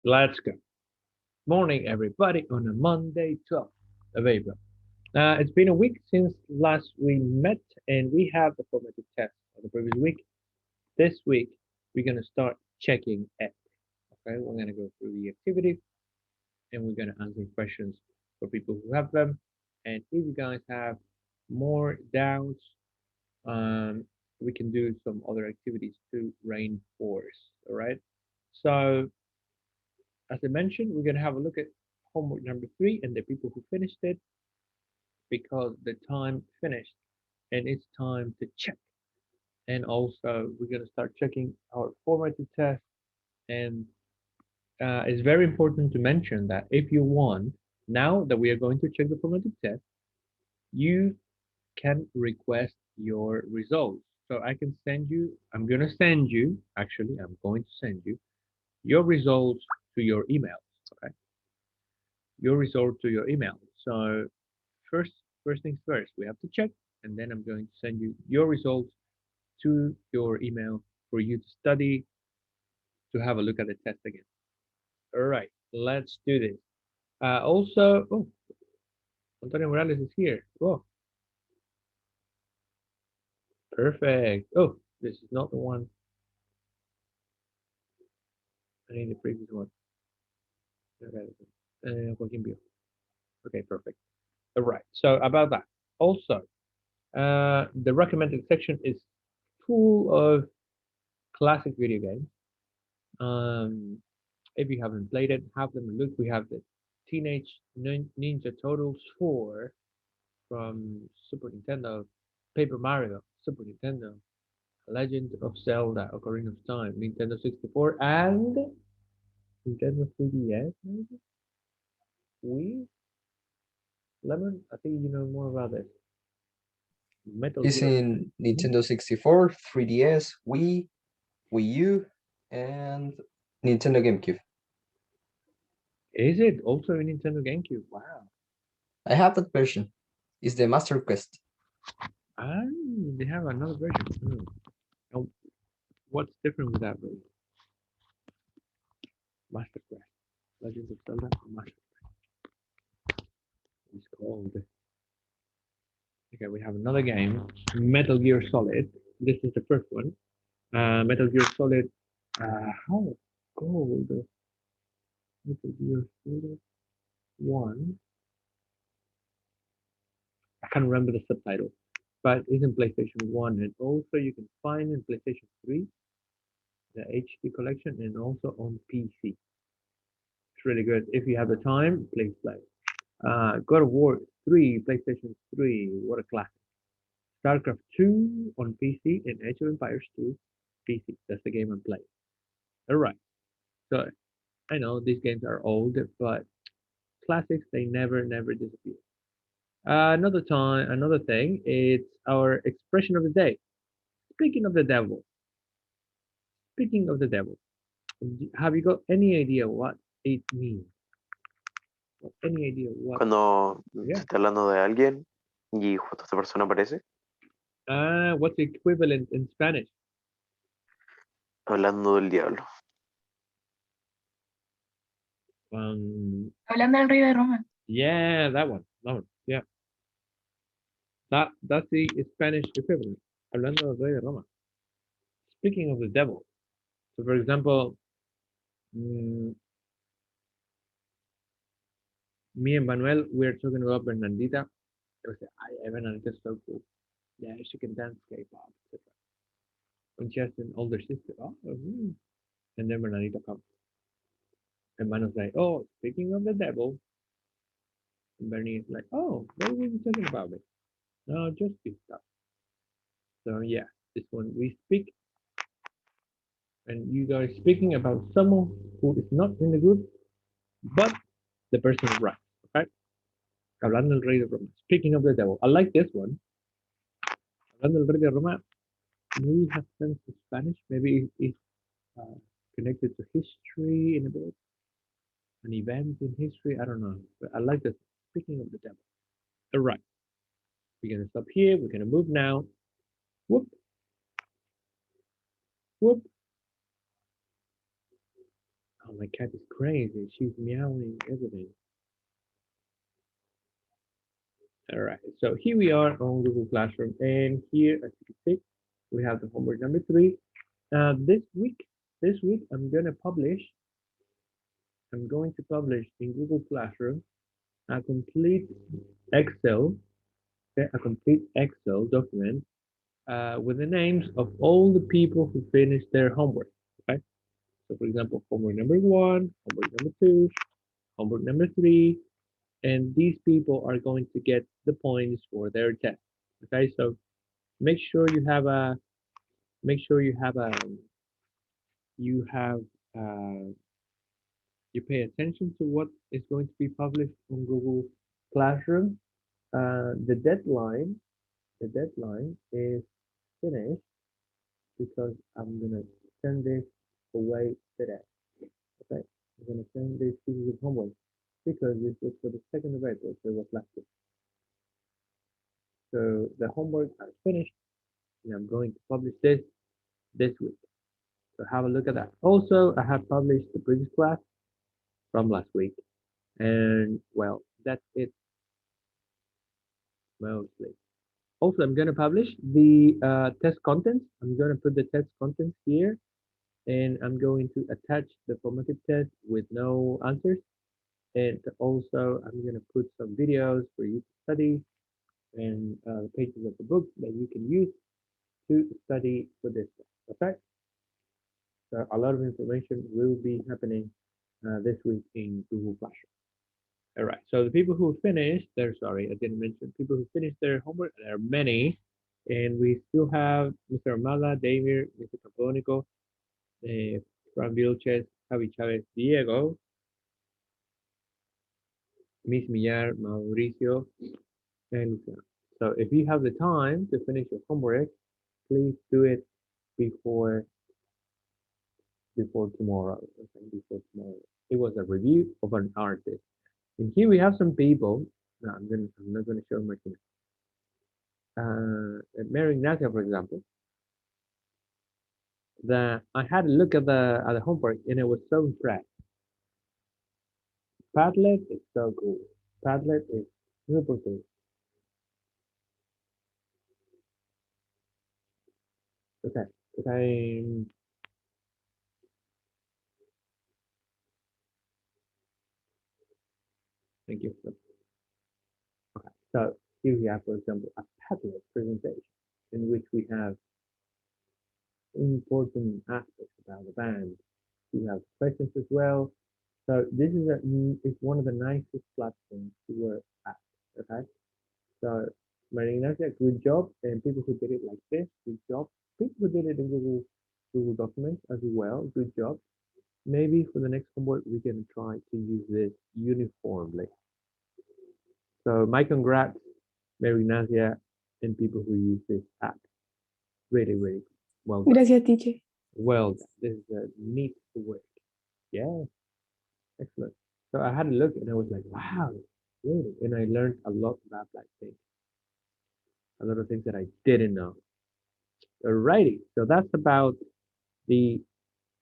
Let's go. Morning, everybody, on a Monday, 12th of April. It's been a week since last we met, and we have the formative test of the previous week. This week, we're going to start checking it. Okay, we're going to go through the activity, and we're going to answer questions for people who have them. And if you guys have more doubts, um, we can do some other activities to reinforce. All right. So as I mentioned, we're going to have a look at homework number 3 and the people who finished it because the time finished and it's time to check. And also, we're going to start checking our formatted test. And it's very important to mention that if you want, now that we are going to check the formatted test, you can request your results. So I can send you, I'm going to send you, actually, I'm going to send you your results to your email. Okay. Your result to your email. So first, first things first, we have to check, and then I'm going to send you your results to your email for you to study, to have a look at the test again. All right, let's do this. Oh, Antonio Morales is here. Oh, perfect. Oh, this is not the one. I need the previous one. Okay, Joaquin Bio. Okay, perfect. All right. So about that. Also, the recommended section is full of classic video games. Um, if you haven't played it, have them look. We have the Teenage Ninja Turtles 4 from Super Nintendo, Paper Mario, Super Nintendo, Legend of Zelda, Ocarina of Time, Nintendo 64, and Nintendo 3DS, maybe? Wii? Lemon? I think you know more about this. Metal It's Gear. in Mhm. Nintendo 64, 3DS, Wii, Wii U, and Nintendo GameCube. Is it also a Nintendo GameCube? Wow. I have that version. It's the Master Quest. Ah, they have another version. Now, what's different with that version? Master Quest. Legend of Zelda Master Quest is called. Okay, we have another game, Metal Gear Solid. This is the first one. Metal Gear Solid. How it's called? Metal Gear Solid 1. I can't remember the subtitle, but it's in PlayStation 1. And also you can find in PlayStation 3, the HD collection, and also on PC. It's really good. If you have the time, please play. God of War 3, PlayStation 3. What a classic. StarCraft 2 on PC and Age of Empires 2 PC. That's the game I'm playing. All right. So I know these games are old, but classics they never disappear. Another thing, it's our expression of the day. Speaking of the devil, speaking of the devil, have you got any idea what it means? Any idea what? Cuando se Yeah. está hablando de alguien y justo esta persona aparece, What's the equivalent in Spanish? hablando del diablo. Hablando del rey de Roma. Yeah, that one. That one. Yeah, that's the Spanish equivalent. Hablando del rey de Roma. Speaking of the devil. So, for example, mm, me and Manuel, we're talking about Bernardita. I was like, Bernardita's so cool. Yeah, she can dance K-pop, etc. And she has an older sister. Oh, and then Bernardita comes. And Manuel's like, oh, speaking of the devil. And Bernie is like, oh, what were we talking about? It? No, just this stuff. So, yeah, this one we speak. And you guys speaking about someone who is not in the group, but the person is right. Okay? Hablando del rey de Roma. Speaking of the devil. I like this one. Hablando del rey de Roma. Maybe has sense of Spanish. Maybe it's connected to history in a bit. An event in history. I don't know. But I like this. Speaking of the devil. All right. We're going to stop here. We're going to move now. Whoop, whoop. Oh, my cat is crazy. She's meowing everything. All right, so here we are on Google Classroom, and here, as you can see, we have the homework number 3. This week, I'm going to publish in Google Classroom a complete Excel, okay, a complete Excel document with the names of all the people who finished their homework. Okay, so for example, homework number 1, homework number 2, homework number 3, and these people are going to get the points for their test. Okay, so make sure you have a make sure you have you pay attention to what is going to be published on Google Classroom. The deadline is finished because I'm gonna send this away today. Okay, I'm gonna send these pieces of homework because this was for the 2nd of April, so it was last week. So the homework are finished, and I'm going to publish this week. So have a look at that. Also, I have published the previous class from last week, and well, that's it mostly. Also, I'm going to publish the test contents. I'm going to put the test contents here, and I'm going to attach the formative test with no answers. And also, I'm going to put some videos for you to study and pages of the book that you can use to study for this test. Okay? So a lot of information will be happening this week in Google Classroom. All right. So the people who finished, sorry, I didn't mention people who finished their homework. There are many, and we still have Mr. Armada, Damir, Mr. Caponico, Fran Vilches, Javi Chavez, Diego, Miss Millar, Mauricio, and Luciano. So if you have the time to finish your homework, please do it before tomorrow. Okay, before tomorrow. It was a review of an artist. And here we have some people. No, I'm not gonna show my thing. Mary Ignacia, for example, that I had a look at the homework and I was so impressed. Padlet is so cool. Padlet is super cool. Okay, okay. Thank you. Okay, so here we have, for example, a Padlet presentation in which we have important aspects about the band. We have questions as well. So this is it's one of the nicest platforms to work at. Okay, so Maria Ignacia, good job, and people who did it like this, good job. People who did it in Google Documents as well, good job. Maybe for the next homework we can try to use this uniformly. So my congrats, Maria Ignacia, and people who use this app. Really, really well done. Gracias, teacher. Well done. This is a neat work. Yeah, excellent. So I had a look and I was like, wow, really? And I learned a lot about Blackpink. A lot of things that I didn't know. Alrighty, so that's about the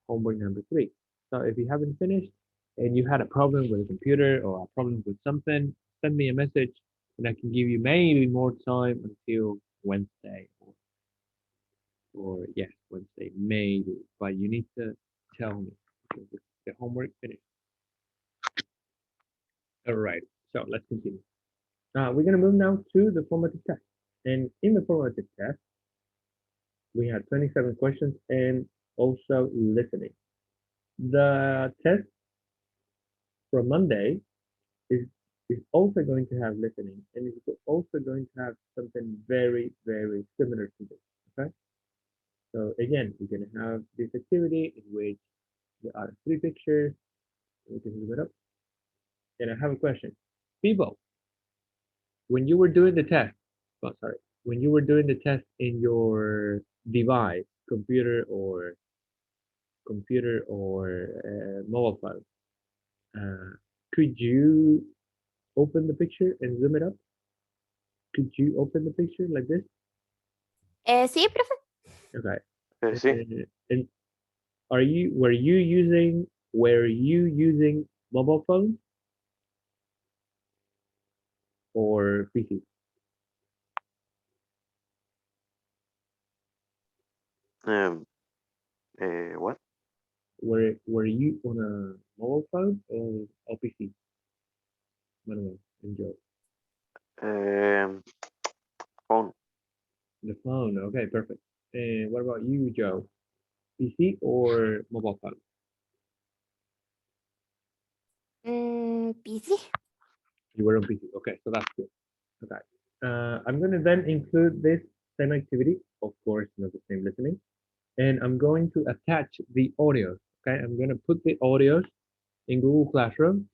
homework number 3. So if you haven't finished and you had a problem with a computer or a problem with something, send me a message and I can give you maybe more time until Wednesday or yes, Wednesday, maybe, but you need to tell me because the homework finished. All right, so let's continue. We're gonna move now to the formative test. And in the formative test, we had 27 questions and also listening. The test from Monday is also going to have listening and it's also going to have something very, very similar to this. Okay. So again, we're going to have this activity in which there are 3 pictures. We can move it up. And I have a question. People, when you were doing the test, when you were doing the test in your device, computer or mobile phone, could you open the picture and zoom it up? Could you open the picture like this? Sí, profe. Okay. Sí, And were you using were you using mobile phone or PC? What? Were you on a mobile phone or PC? Manuel and Joe. Phone. The phone. Okay, perfect. And what about you, Joe? PC or mobile phone? PC. You were on PC. Okay, so that's good. Okay. I'm going to then include this same activity, of course, not the same listening, and I'm going to attach the audios. Okay, I'm going to put the audios in Google Classroom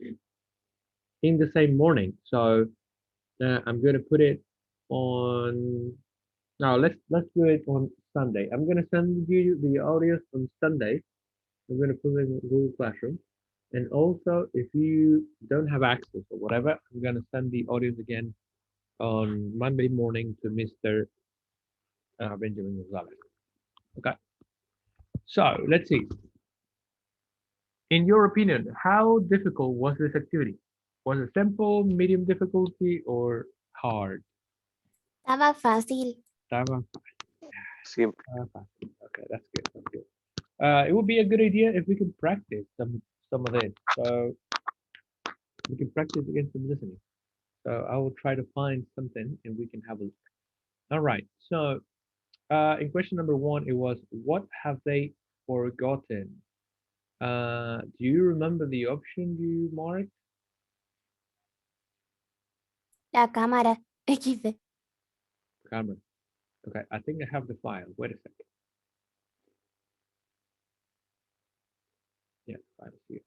in the same morning. So I'm going to put it on. Now let's do it on Sunday. I'm going to send you the audios on Sunday. I'm going to put it in Google Classroom. And also, if you don't have access or whatever, I'm going to send the audios again on Monday morning to Mr. Benjamin Gonzalez. Okay. So let's see. In your opinion, how difficult was this activity? Was it simple, medium difficulty, or hard? Estaba fácil. Estaba Simple. fácil. Okay, that's good. That's good. It would be a good idea if we could practice some of it. So we can practice against some listening. So I will try to find something and we can have a look. All right. So in question number 1, it was what have they forgotten? Do you remember the option you marked? La cámara. XD. Camera. Okay, I think I have the file. Wait a second. Yeah, file is here.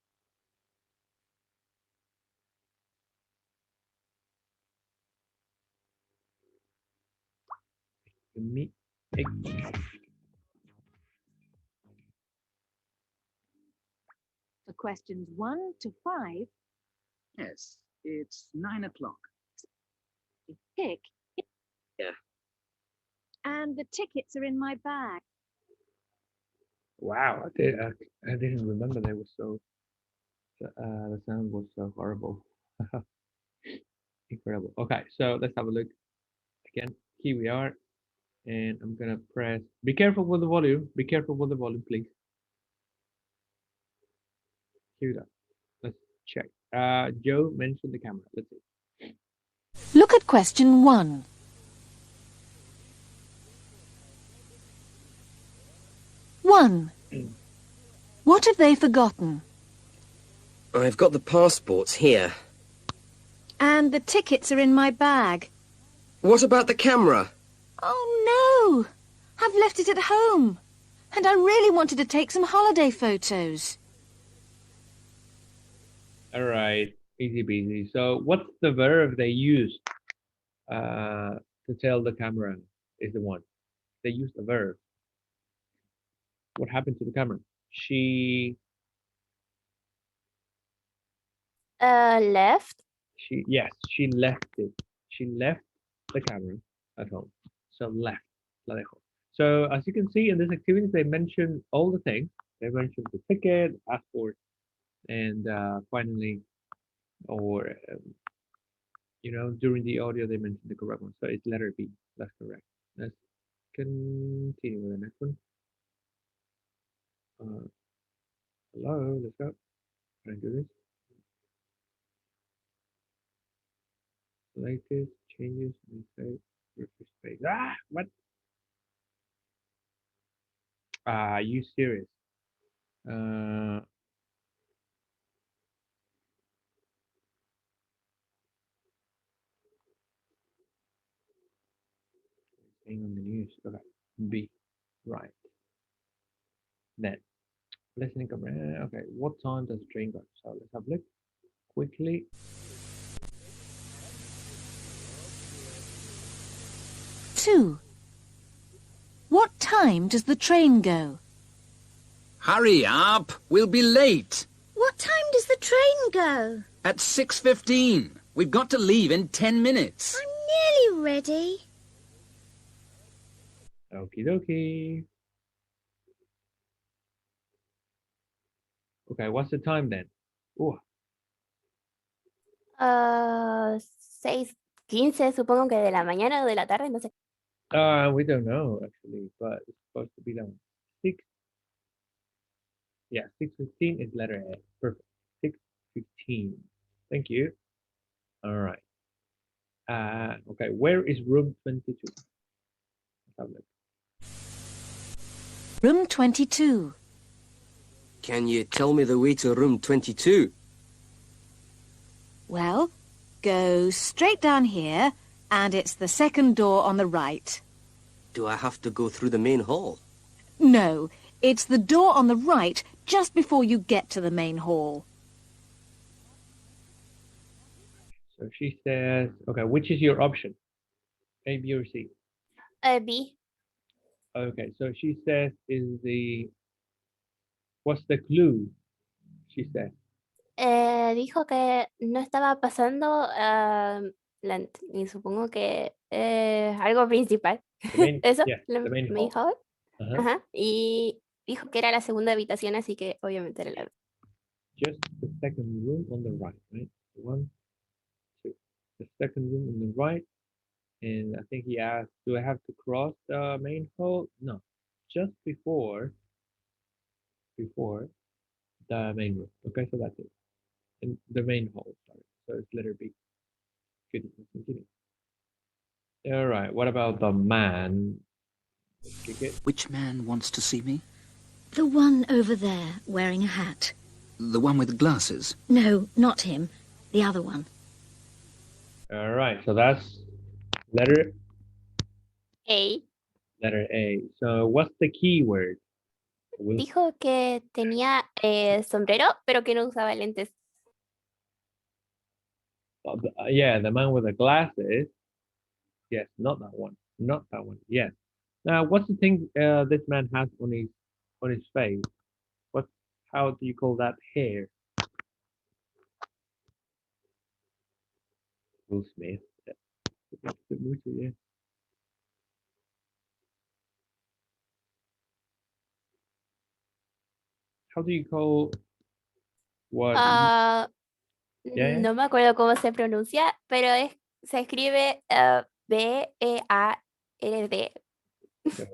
Me. For questions 1 to 5, Yes, it's 9 o'clock. pick. Yeah. And the tickets are in my bag. Wow, I didn't remember they were so. The sound was so horrible. Incredible. Okay, so let's have a look again. Here we are, and I'm gonna press. Be careful with the volume. Be careful with the volume, please. Here we go. Let's check. Joe mentioned the camera. Let's see. Look at question 1. One. What have they forgotten? I've got the passports here. And the tickets are in my bag. What about the camera? Oh no! I've left it at home. And I really wanted to take some holiday photos. All right, easy peasy. So, what's the verb they used to tell the camera is the one? They used a verb. What happened to the camera? She Left. yes, she left it. She left the camera at home. So left, la dejó. So as you can see in this activity, they mentioned all the things. They mentioned the ticket, the passport, and finally, or during the audio, they mentioned the correct one. So it's letter B. That's correct. Let's continue with the next one. Hello, let's go. Can I do this? Latest changes in say refresh page. What? Are you serious? Saying on the news. Okay. B. Right. Then listening comprehension. Okay. What time does the train go? So let's have a look quickly. Two. What time does the train go? Hurry up! We'll be late. What time does the train go? At 6:15. We've got to leave in 10 minutes. I'm nearly ready. Okie dokie. Okay, what's the time then? Oh, 6:15, supongo que de la mañana o de la tarde, no sé. we don't know actually, but it's supposed to be done. 6. Yeah, 6:15 is letter A. Perfect. 6:15. Thank you. All right. Okay, where is room 22? Let's have a look. Room 22. Can you tell me the way to room 22? Well, go straight down here, and it's the second door on the right. Do I have to go through the main hall? No, it's the door on the right just before you get to the main hall. So she says, okay, which is your option? A, B, or C? B. Okay, so she says what's the clue? She said. Dijo que no estaba pasando y supongo que algo principal. The main, Eso, yeah, la the main main hall. hall. Uh-huh. Ajá. Y dijo que era la segunda habitación, así que obviamente era la. Just the second room on the right, right? 1, 2. The second room on the right. And I think he asked, do I have to cross the main hall? No, just before the main room. Okay, so that's it. And the main hall, sorry. So it's letter B. Good, let's continue. All right, what about the man? Let's kick it. Which man wants to see me? The one over there wearing a hat. The one with glasses? No, not him. The other one. All right, so that's letter A. Letter A. So what's the keyword? Dijo que tenía sombrero, pero que no usaba lentes. Yeah, the man with the glasses. Yes, not that one. Not that one. Yes. Now, what's the thing this man has on his face? How do you call that hair? Will Smith. Yeah. How do you call what? Yeah. No me acuerdo cómo se pronuncia, pero se escribe B-E-A-R-D.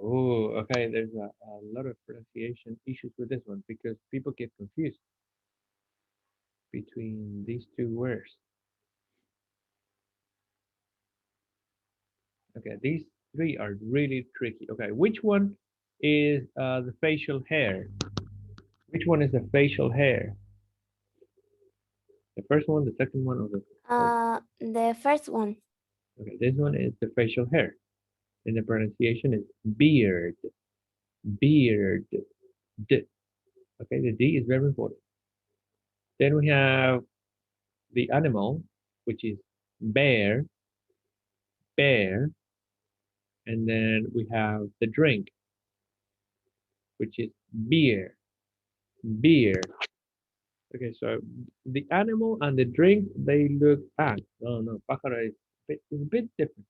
Oh, okay. There's a lot of pronunciation issues with this one because people get confused between these two words. Okay, these three are really tricky. Okay, which one is the facial hair? Which one is the facial hair? The first one, the second one, or The first one. Okay, this one is the facial hair. And the pronunciation is beard. Beard. D. Okay, the D is very important. Then we have the animal, which is bear. Bear. And then we have the drink, which is beer. Beer. Okay, so the animal and the drink, they look, no, pájaro is a bit different.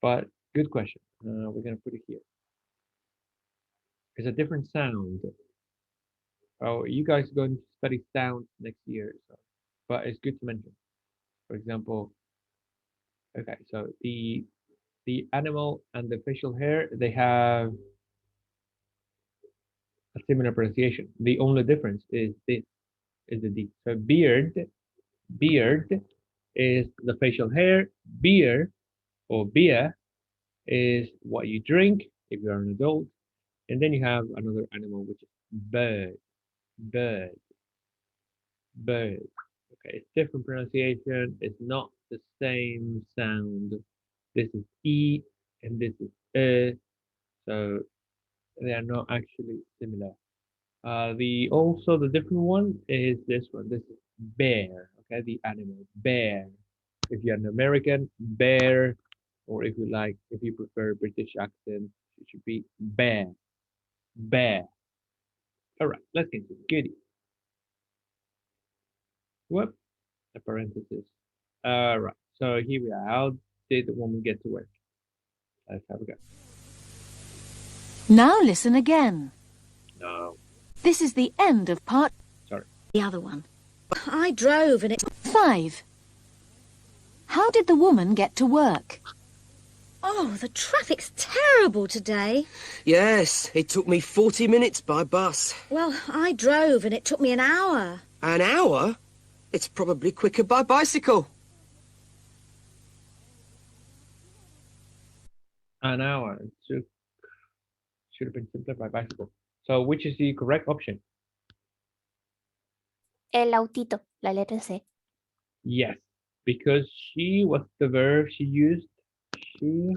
But good question. We're going to put it here. It's a different sound. Oh, you guys are going to study sound next year, so but it's good to mention. For example, okay, so the animal and the facial hair, they have a similar pronunciation. The only difference is this is the D. So beard is the facial hair. Beer or beer is what you drink if you're an adult. And then you have another animal, which is bird. Bird. Bird. Okay, it's different pronunciation. It's not the same sound. This is E and this is so they are not actually similar. The different one is this one. This is bear. Okay, the animal bear. If you're an American, bear, or if you prefer British accent, it should be bear. Bear. All right, let's continue. Goody. Whoop. A parenthesis. All right. So here we are. How did the woman get to work? Let's have a go. Now listen again. No. This is the end of part. The other one. I drove and it... 5. How did the woman get to work? Oh, the traffic's terrible today. Yes, it took me 40 minutes by bus. Well, I drove and it took me an hour. An hour? It's probably quicker by bicycle. An hour. Should have been simpler by bicycle. So which is the correct option? El autito, la letra C. Yes, because she was the verb she used. She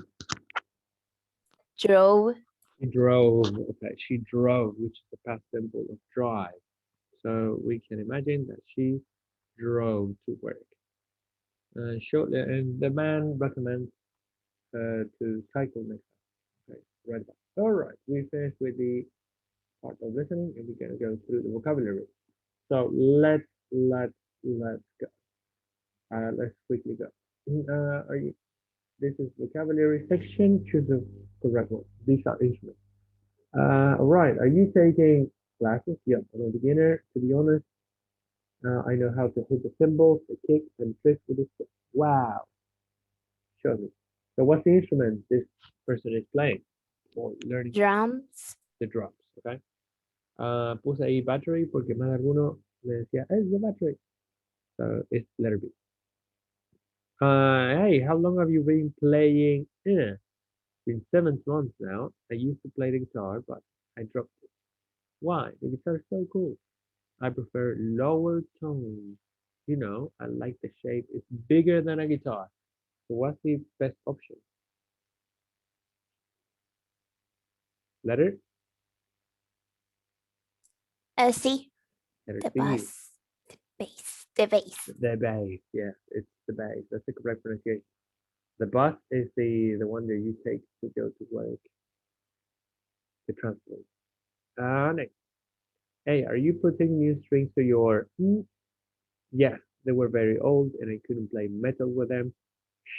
Drove. drove. Okay, she drove, which is the past simple of drive. So we can imagine that she drove to work. Shortly, and the man recommends to cycle next time. Okay, right about. All right, we finished with the part of listening, and we're gonna go through the vocabulary. So let's go. Let's quickly go. Are you? This is vocabulary section. Choose the correct one. These are instruments. All right. Are you taking classes? Yeah, I'm a beginner. To be honest, I know how to hit the cymbals, the kick, and trick with the stick. Wow. Show me. So, what's the instrument this person is playing or learning? Drums. The drums. Okay. Puse ahí battery porque más de alguno me decía, it's the battery. So it's letter B. Hey, how long have you been playing? Yeah, been 7 months now. I used to play the guitar, but I dropped it. Why? The guitar is so cool. I prefer lower tones. You know, I like the shape. It's bigger than a guitar. So what's the best option? Letter? C. Letter The C. bass. The bass. The bass. The bass. Yes, it's the bass. That's the correct pronunciation. The bus is the one that you take to go to work. The transport. Next. Hey, are you putting new strings to your? Yes, they were very old and I couldn't play metal with them.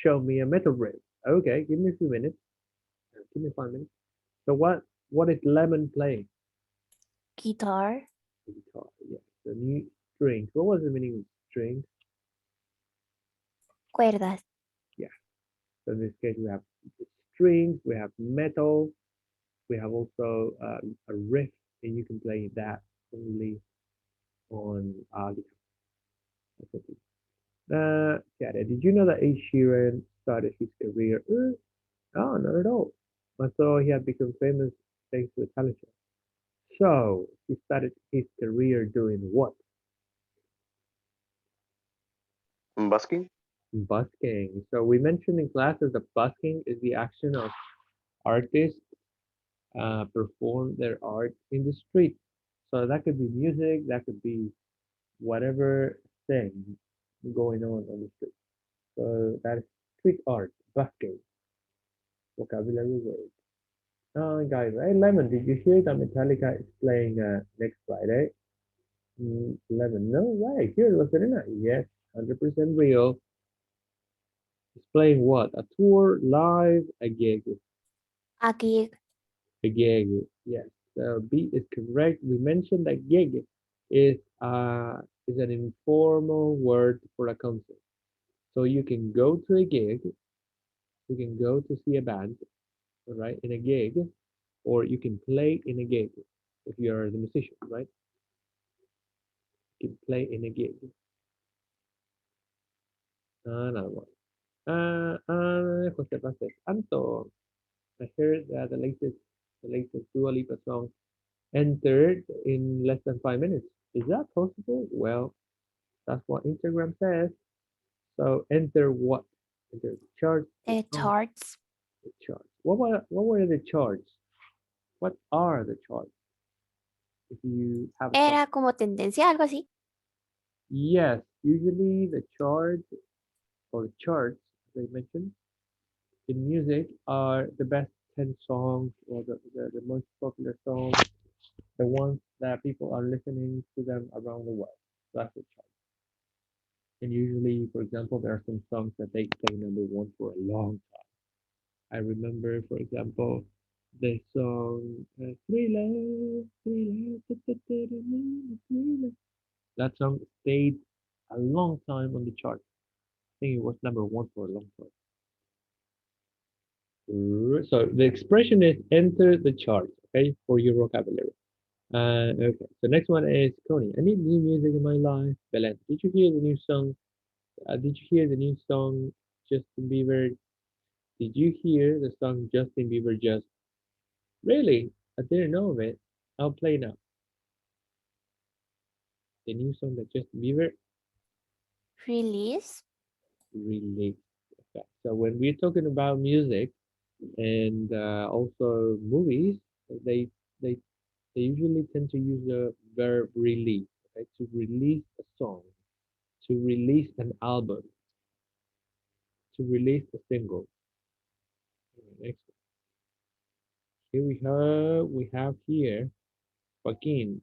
Show me a metal riff. Okay, give me a few minutes. Give me 5 minutes. So what is Lemon playing? Guitar. The guitar. Yes, the new strings. What was the meaning of strings? Cuerdas. So in this case, we have strings, we have metal, we have also a riff, and you can play that only on guitar. Got it. Did you know that Ed Sheeran started his career? Oh, not at all. I thought he had become famous thanks to the talent show. So he started his career doing what? Busking. Busking. So we mentioned in classes that busking is the action of artists perform their art in the street. So that could be music, that could be whatever thing going on the street. So that is street art, busking, vocabulary word. Guys, hey Lemon, did you hear that Metallica is playing next Friday? Lemon, no way. Here, Serena. Yes, 100% real. It's playing what? A tour, live, a gig. A gig. A gig, yes. So B is correct. We mentioned that gig is an informal word for a concert. So you can go to a gig, you can go to see a band, all right, in a gig, or you can play in a gig if you're the musician, right? You can play in a gig. Another one. Jose Vázquez. Anto, I heard that the latest Dua Lipa song entered in less than 5 minutes. Is that possible? Well, that's what Instagram says. So enter what? Enter the charts. The charts. The charts. What were the charts? What are the charts? If you have a Era como tendencia, algo así. yes, usually the chart or charts they mentioned in music are the best 10 songs or the most popular songs, the ones that people are listening to them around the world. That's the chart. And usually, for example, there are some songs that they stay #1 for a long time. I remember, for example, the song Thriller, Thriller, Thriller. That song stayed a long time on the chart. I think it was #1 for a long time. So the expression is enter the chart, okay, for your vocabulary. Okay, so next one is Connie. I need new music in my life. Belen, did you hear the new song? Did you hear the new song Justin Bieber? Did you hear the song Justin Bieber just? Really? I didn't know of it. I'll play now. The new song that Justin Bieber Release. released. Okay. So when we're talking about music and also movies, they they they usually tend to use the verb release, okay, to release a song, to release an album, to release a single. Next, here we have here Joaquin.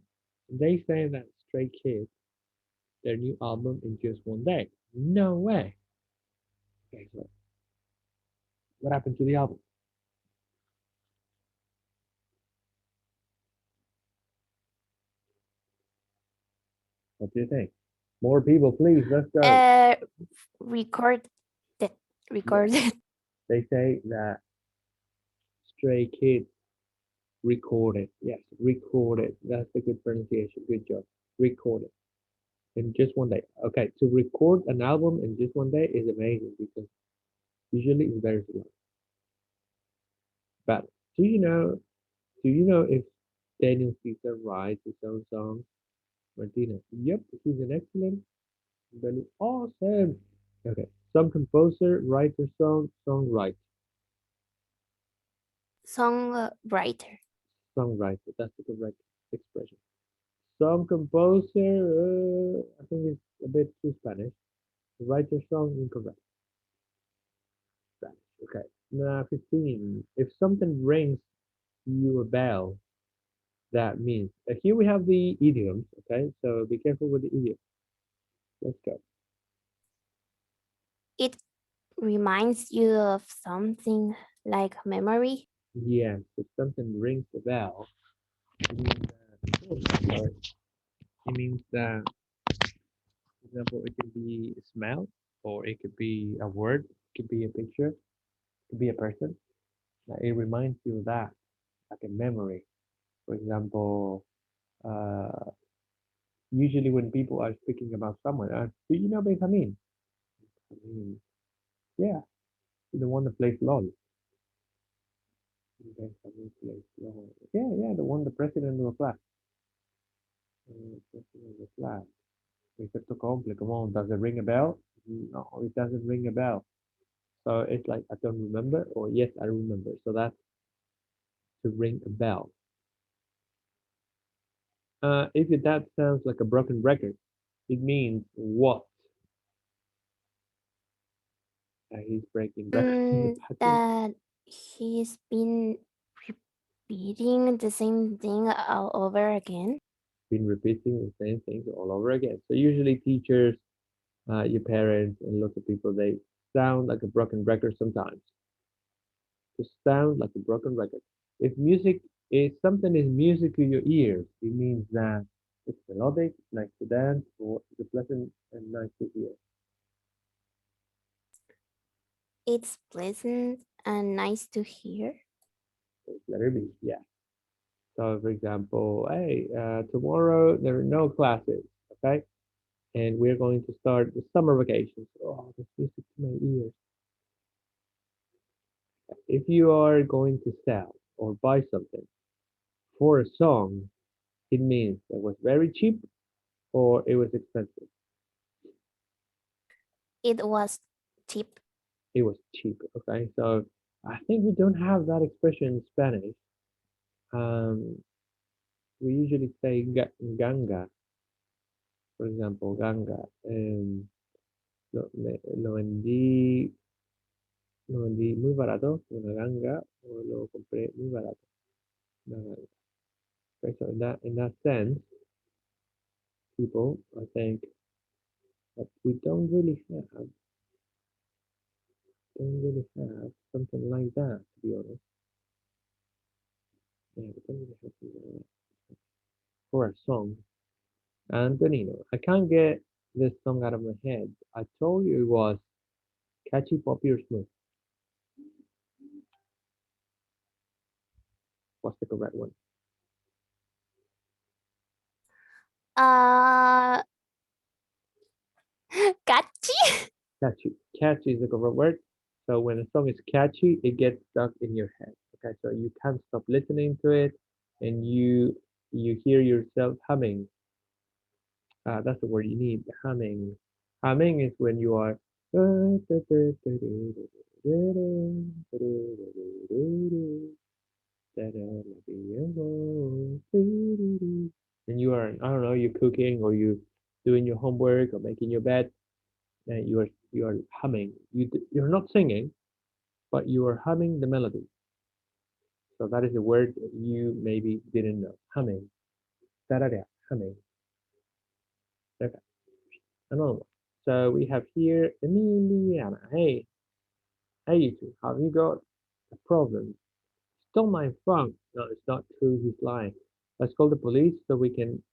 They say that Stray Kids their new album in just one day. No way. Okay, so what happened to the album? What do you think? More people, please. Let's go. Record it. Record it. They say that Stray Kids recorded. Yes, recorded. That's a good pronunciation. Good job. Recorded in just one day. Okay, to record an album in just one day is amazing because usually it's very slow. But do you know? Do you know if Daniel Caesar writes his own songs? Martina. Yep, he's an excellent, very awesome. Okay, some composer writes a song, songwriter, Songwriter. songwriter. That's the correct expression. Some composer, I think it's a bit too Spanish. Writer song incorrect. Spanish. Okay. Now 15. If something rings you a bell, that means. Here we have the idioms. Okay, so be careful with the idiom. Let's go. It reminds you of something like memory. Yes, if something rings a bell, it means that, oh, sorry. It means that, for example, it could be a smell, or it could be a word, it could be a picture, it could be a person. It reminds you of that, like a memory. For example, uh, usually when people are speaking about someone, do you know Benjamin? Benjamin, yeah, the one that plays LOL. Benjamin plays LOL. Yeah, yeah, the one, the president of the class. President of the class. Except comple, come on, does it ring a bell? No, it doesn't ring a bell. So it's like I don't remember, or yes, I remember. So that's to ring a bell. If that sounds like a broken record, it means what? He's breaking the pattern. That he's been repeating the same thing all over again. Been repeating the same things all over again. So usually teachers, your parents, and lots of people, they sound like a broken record sometimes. To sound like a broken record. If something is music to your ears, it means that it's melodic, nice to dance, or it's pleasant and nice to hear. It's pleasant and nice to hear. So letter B, yeah. So for example, hey, tomorrow there are no classes, okay? And we're going to start the summer vacations. Oh, this music to my ears. If you are going to sell or buy something for a song, it means it was very cheap or it was expensive. It was cheap. It was cheap. Okay, so I think we don't have that expression in Spanish. We usually say ganga, for example, ganga. Lo vendí, muy barato, una ganga, o lo compré muy barato, una ganga. Okay, so in that sense, people, I think that we don't really have something like that, to be honest. Yeah, we don't really have something like that for a song. Antonino, I can't get this song out of my head. I told you it was catchy, poppy, or smooth. What's the correct one? Uh, catchy. Catchy. Catchy is the correct word. So when a song is catchy, it gets stuck in your head. Okay, so you can't stop listening to it, and you hear yourself humming. That's the word you need. Humming. Humming is when you are. And you are, I don't know, you're cooking or you doing your homework or making your bed, and you are humming. You're not singing, but you are humming the melody. So that is a word that you maybe didn't know. Humming. Da-da-da, humming. Okay, another one. So we have here Emiliana. Hey, you two, have you got a problem? Stole my phone. No, it's not true. He's lying. Let's call the police so we can.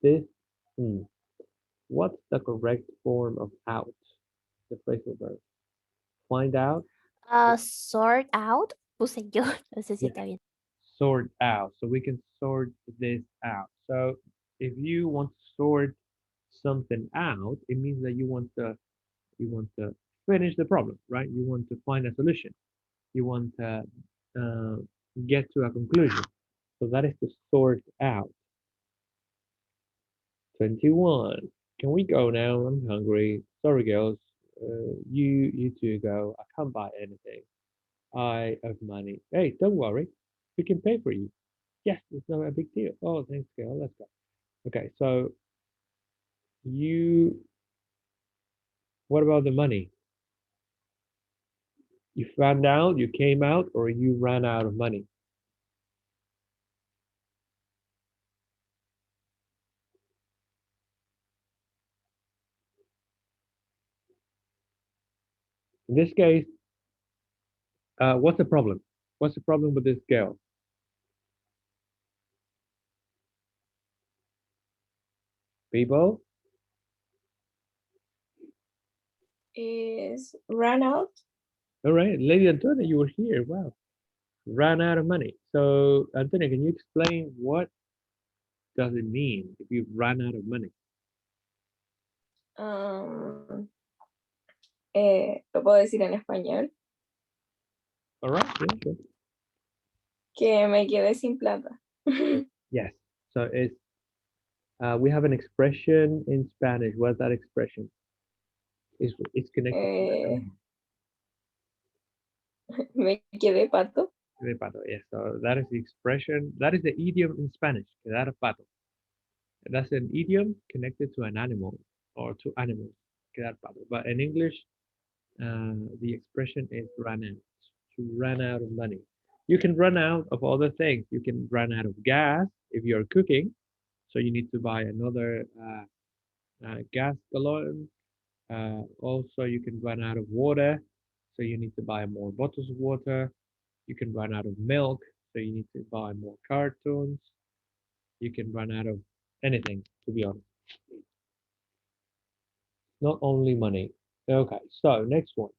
This. Hmm. What's the correct form of out? The phrasal verb. Find out. Sort out. Puse yo. No sé si Yeah. está bien. Sort out. So we can sort this out. So if you want to sort something out, it means that you want to finish the problem, right? You want to find a solution. You want to uh, get to a conclusion. So that is to sort out. 21. Can we go now? I'm hungry. Sorry, girls. You two go. I can't buy anything. I have money. Hey, don't worry. We can pay for you. Yes, it's not a big deal. Oh, thanks, girl. Let's go. Okay, so you. What about the money? You found out, you came out, or you ran out of money? In this case, what's the problem? What's the problem with this girl? People? Is run out. All right, Lady Antonia, you were here. Wow. Ran out of money. So, Antonia, can you explain what does it mean if you run out of money? Lo puedo decir en español. All right, yeah, sure. Que me quedé sin plata. Yes. So it's we have an expression in Spanish. What's that expression? It's connected to the animal. Me quedé pato. De pato, yes. So that is the expression. That is the idiom in Spanish. Quedar pato. That's an idiom connected to an animal or to animals. Quedar pato. But in English, the expression is run out. To run out of money. You can run out of other things. You can run out of gas if you're cooking. So you need to buy another gas gallon. Also, you can run out of water. So you need to buy more bottles of water. You can run out of milk. So you need to buy more cartons. You can run out of anything, to be honest. Not only money. Okay, so next one.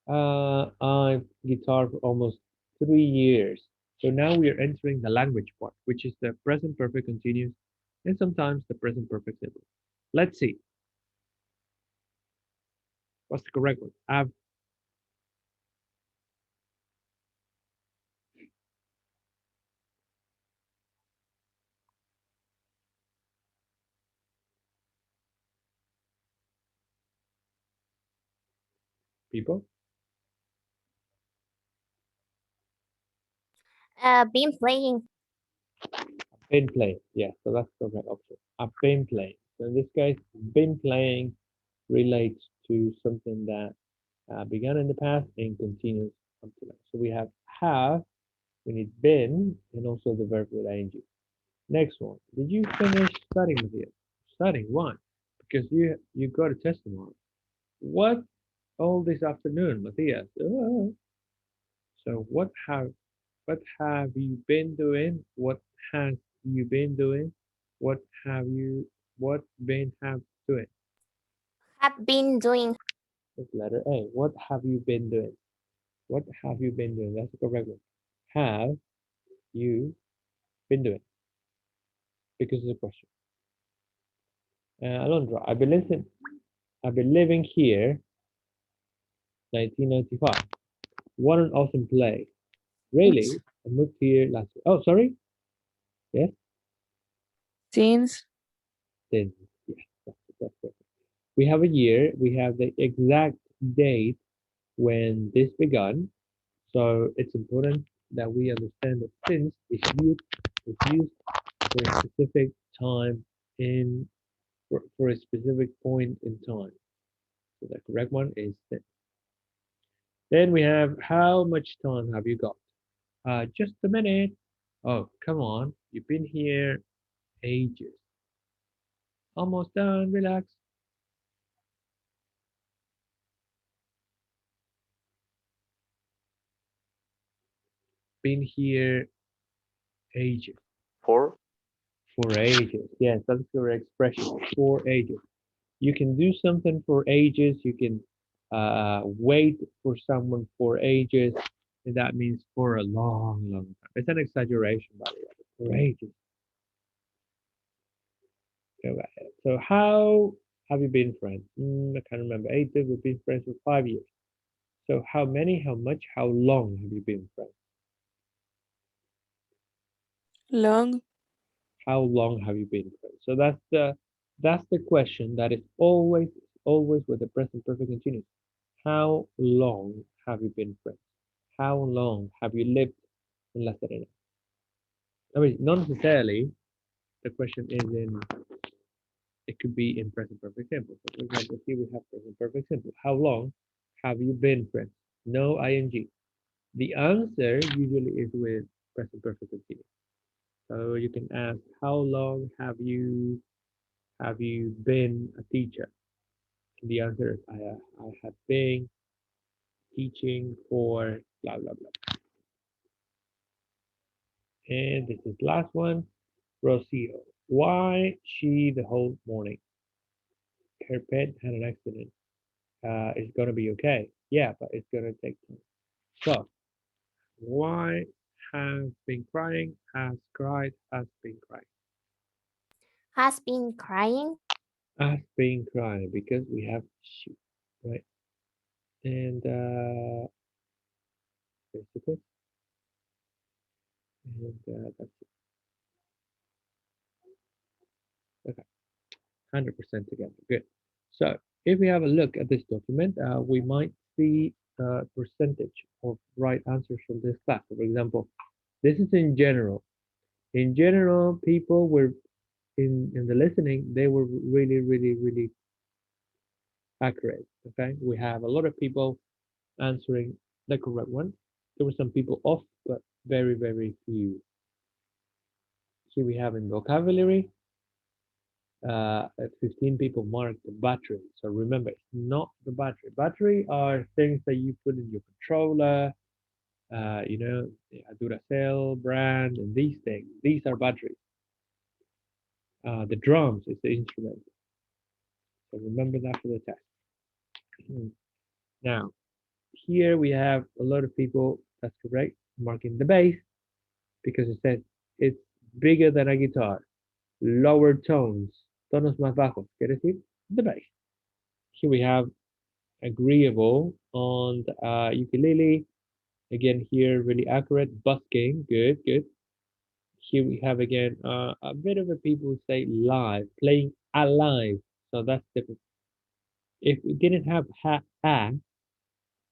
I've guitar for almost 3 years. So now we are entering the language part, which is the present perfect continuous and sometimes the present perfect simple. Let's see. What's the correct one? I've people. Been playing. Been playing. Yeah, so that's the correct option. I've been playing. So in this case, been playing relates to something that began in the past and continues up to now. So we have, we need been, and also the verb with ing. Next one. Did you finish studying, Matthias? Studying? Why? Because you got a test tomorrow. What? All this afternoon, Matthias? So what have you been doing? What have you been doing? What have you What been have doing? Have been doing. That's letter A. What have you been doing? What have you been doing? That's the correct one. Have you been doing? Because it's a question. Alondra, I've been living here 1995. What an awesome place. Really? I moved here last year. Oh, sorry? Yes? Since Then, yes, that's perfect. We have a year, we have the exact date when this began. So it's important that we understand that since is used for a specific time for a specific point in time. So the correct one is since. Then we have how much time have you got? Just a minute. Oh, come on. You've been here ages. Almost done. Relax. Been here ages. For For ages. Yes, that's your expression. For ages. You can do something for ages. You can wait for someone for ages. And that means for a long, long time. It's an exaggeration, by the way. For ages. Go ahead. So how have you been friends? I can't remember. 8 years, we've been friends for 5 years. So how many, how much, how long have you been friends? long, How long have you been friends? So that's the question that is always with the present perfect continuous. How long have you been friends? How long have you lived in La Serena? I mean, not necessarily. The question is in. It could be in present perfect simple. So for example, here we have present perfect simple. How long have you been friends? No ing. The answer usually is with present perfect continuous. So you can ask, how long have you been a teacher? And the answer is I have been teaching for blah blah blah. And this is last one, Rocio. Why she the whole morning? Her pet had an accident. It's gonna be okay. Yeah, but it's gonna take time. So why has been crying? Has cried? Has been crying? Has been crying. Has been crying because we have she, right? And basically, and that's it. Okay, 100% together. Good. So if we have a look at this document, we might see a percentage of right answers from this class. For example, this is in general. In general, people were in the listening, they were really accurate. Okay, we have a lot of people answering the correct one. There were some people off, but very few. Here we have in vocabulary, 15 people marked the battery. So remember, it's not the battery. Battery are things that you put in your controller, you know, Duracell brand, and these things. These are batteries. The drums is the instrument. So remember that for the test. Now, here we have a lot of people, that's correct, marking the bass because it says it's bigger than a guitar. Lower tones, tonos más bajos, quiere decir the bass. Here we have agreeable on the ukulele. Again, here really accurate. Busking, good. Here we have again a bit of a people say live, playing alive. So that's different. If we didn't have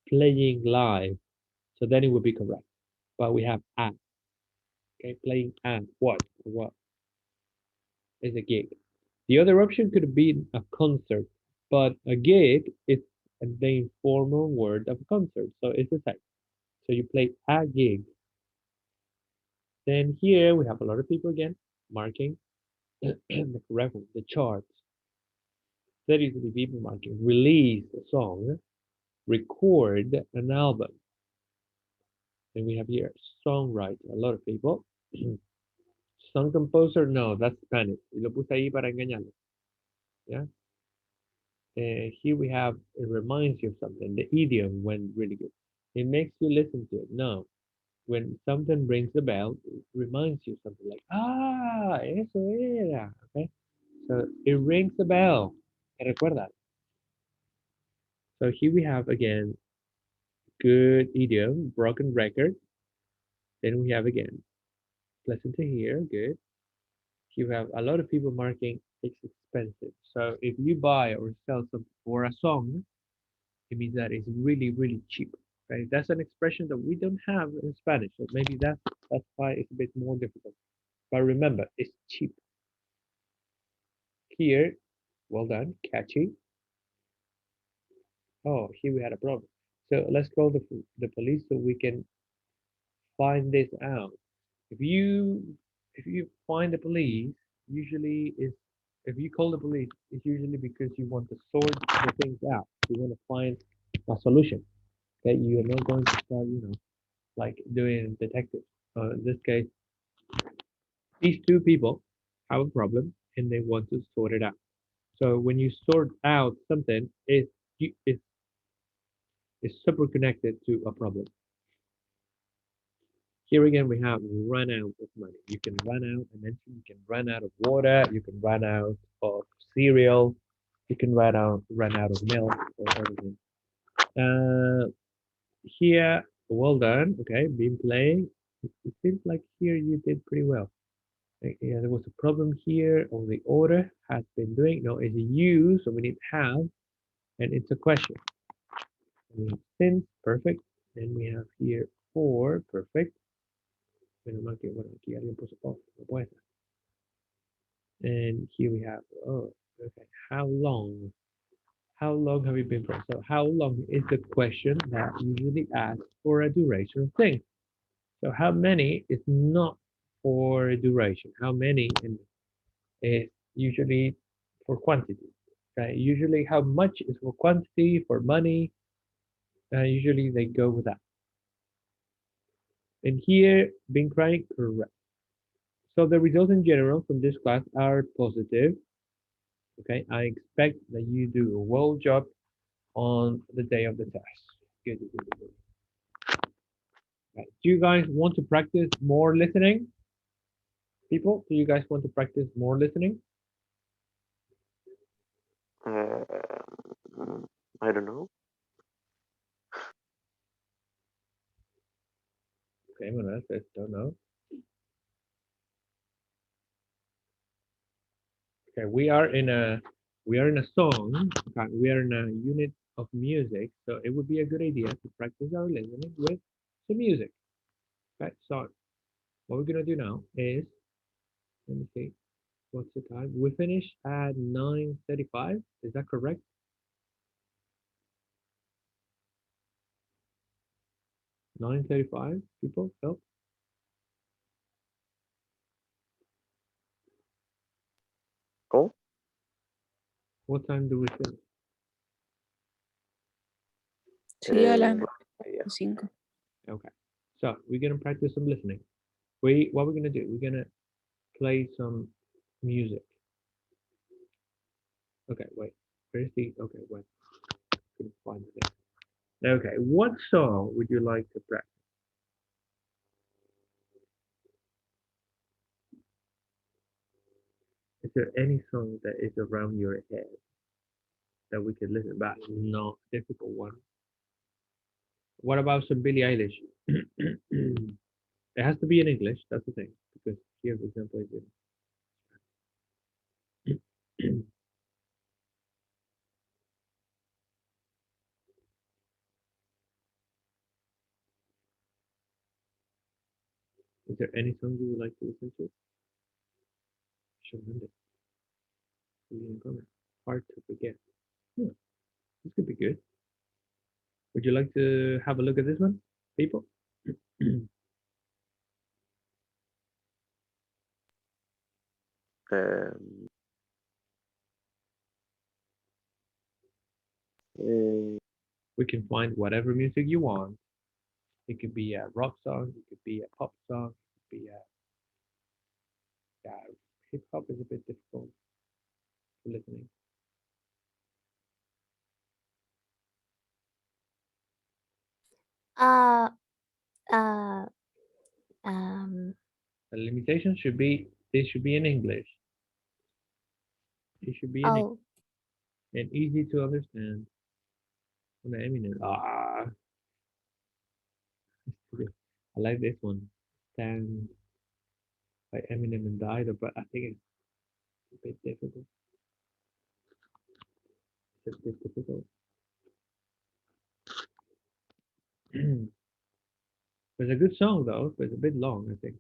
playing live, so then it would be correct. But we have okay, playing at what is a gig. The other option could have been a concert, but a gig is the informal word of a concert, so it's the same. So you play a gig. Then here we have a lot of people again marking the correct one, the charts. 33 people marking release a song, record an album. Then we have here songwriter, a lot of people. Song composer, no, that's Spanish. Y lo puse ahí para engañarlo. Yeah. And here we have, it reminds you of something. The idiom went really good. It makes you listen to it. No, when something rings a bell, it reminds you something like, ah, eso era. Okay. So it rings a bell. ¿Te recuerda? So here we have again, good idiom, broken record. Then we have again, pleasant to hear, good. You have a lot of people marking it's expensive. So if you buy or sell something for a song, it means that it's really, really cheap. Right? That's an expression that we don't have in Spanish. So maybe that's why it's a bit more difficult. But remember, it's cheap. Here, well done, catchy. Oh, here we had a problem. So let's call the police so we can find this out. If you find the police, usually is if you call the police, it's usually because you want to sort the things out. You want to find a solution. Okay, you are not going to start, like doing detective. In this case, these two people have a problem and they want to sort it out. So when you sort out something, it's super connected to a problem. Here again, we have run out of money. You can run out, I mentioned, you can run out of water, you can run out of cereal, you can run out of milk or everything. Here, well done. Okay, been playing. It seems like here you did pretty well. Yeah, there was a problem here, or the order has been doing. No, it's a you, so we need have, and it's a question. We have since, perfect. Then we have here for, perfect. Menos mal que, bueno, aquí alguien puso off, no puede ser. And here we have, oh, okay, how long? How long have you been friends? So how long is the question that usually asks for a duration of things. So how many is not for a duration. How many is usually for quantity. Okay? Usually how much is for quantity, for money. Usually they go with that. And here, been crying, correct. So the results in general from this class are positive. Okay, I expect that you do a well job on the day of the test. Good, good, good, good. Right. Do you guys want to practice more listening? People, do you guys want to practice more listening? I don't know. Okay, well, that's don't know. Okay, we are in a song. Okay, we are in a unit of music, so it would be a good idea to practice our listening with some music. Okay, so what we're gonna do now is, let me see, what's the time? We finish at 9:35. Is that correct? 9:35, people. So Oh, what time do we finish? Sí, a las yeah. 5. Okay, so we're gonna practice some listening. What we're gonna do? We're gonna play some music. Okay, wait. Where's the? Okay, wait. Couldn't find it. Okay, what song would you like to practice? Is there any song that is around your head that we could listen, but not difficult one? What about some Billie Eilish? It has to be in English. That's the thing, because here, for example, it's in. Is there any song you would like to listen to? Shawn Mendes, Selena Gomez, Hard to Forget. This could be good. Would you like to have a look at this one, people? Um, uh, We can find whatever music you want. It could be a rock song, it could be a pop song, it could be a hip hop is a bit difficult for listening. Uh, uh, um, The limitation should be, this should be in English. It should be in oh, and easy to understand. From Eminem. I like this one. Stand by Eminem and Dido, but I think it's a bit difficult. It's a bit difficult. It's a good song though, but it's a bit long, I think.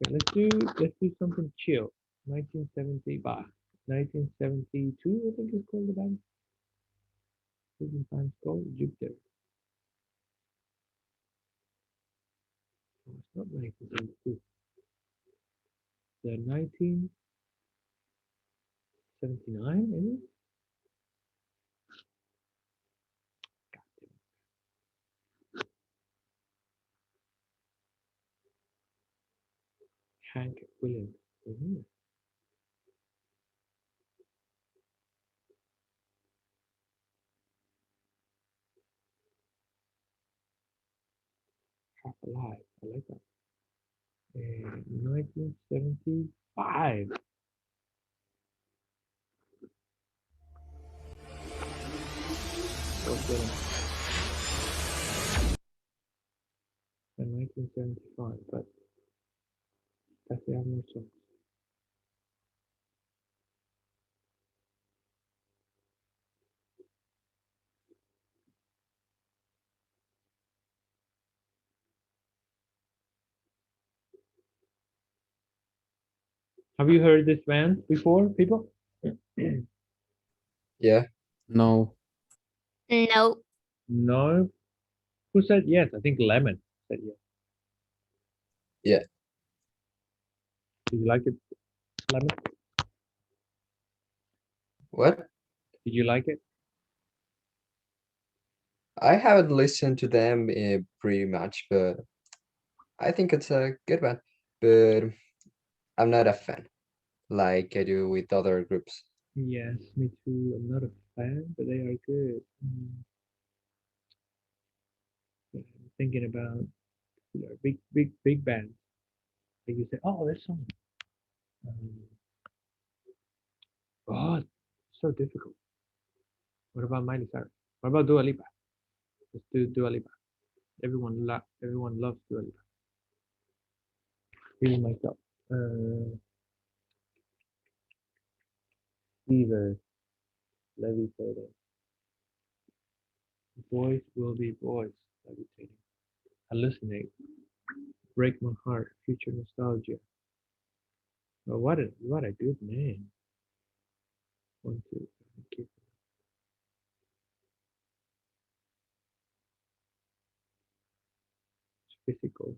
Okay, let's do something chill. 1972, I think it's called the band. Sometimes called Jupiter. Oh, it's not 1972. The 1979, maybe? Hank Williams. Half Alive. I like that. 1975. Okay. In 1975, but that's the album song. Have you heard this band before, people? Yeah. No. no. No. Who said yes? I think Lemon said yes. Yeah. Did you like it, Lemon? What? Did you like it? I haven't listened to them pretty much, but I think it's a good one. But I'm not a fan like I do with other groups. Yes, me too. I'm not a fan, but they are good. I'm thinking about big bands. Like you say, oh, this song. Oh, it's so difficult. What about Miley Cyrus? What about Dua Lipa? Let's do Dua Lipa. Everyone loves Dua Lipa. Even myself. Fever. Levitating. Boys will be boys. Levitating. Hallucinate. Break my heart. Future nostalgia. Oh, what a good name. 1, 2, 3, physical.